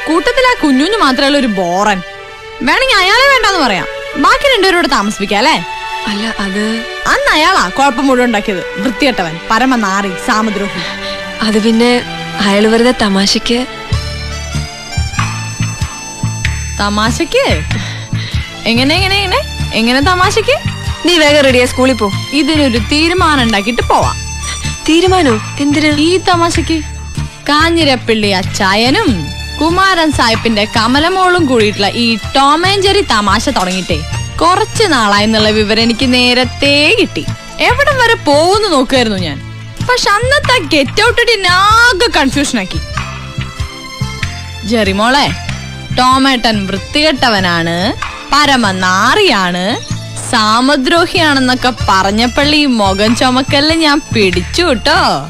കൂട്ടത്തിൽ ആ കുഞ്ഞുഞ്ഞു മാത്രമല്ല ഒരു ബോറൻ. വേണമെങ്കിൽ അയാളെ വേണ്ടെന്ന് പറയാം. ബാക്കി രണ്ടുപേരോട് താമസിപ്പിക്കാം അല്ലേ? അല്ല, അത് അന്ന് അയാളാ കുഴപ്പം മുഴുവൻ ഉണ്ടാക്കിയത്. വൃത്തികെട്ടവൻ, പരമനാറി, സാമദ്രോഹി. അത് പിന്നെ അയാൾ വെറുതെ തമാശക്ക് എങ്ങനെ എങ്ങനെ എങ്ങനെ എങ്ങനെ തമാശക്ക്? നീ വേഗം റെഡിയാ, സ്കൂളിൽ പോ. ഇതിനൊരു തീരുമാനം ഉണ്ടാക്കിട്ട് പോവാം. തീരുമാനോ? എന്തിനാ? ഈ തമാശക്ക് കാഞ്ഞിരപ്പള്ളി അച്ചായനും കുമാരൻ സാഹിബിന്റെ കമലമോളും കൂടിയിട്ടുള്ള ഈ ടോം ആൻഡ് ജെറി തമാശ തുടങ്ങിയിട്ടേ കുറച്ചു നാളായെന്നുള്ള വിവരം എനിക്ക് നേരത്തെ കിട്ടി. എവിടം വരെ പോകുന്നു നോക്കുമായിരുന്നു ഞാൻ. പക്ഷെ അന്നത്തെ ഗെറ്റ് ഔട്ട് ആകെ കൺഫ്യൂഷൻ ആക്കി. ജെറിമോളെ, ടോമേട്ടൻ വൃത്തികെട്ടവനാണ്, പരമനാറിയാണ്, സാമദ്രോഹിയാണെന്നൊക്കെ പറഞ്ഞപ്പള്ളി മുഖം ചുമക്കല്ല ഞാൻ പിടിച്ചു കേട്ടോ.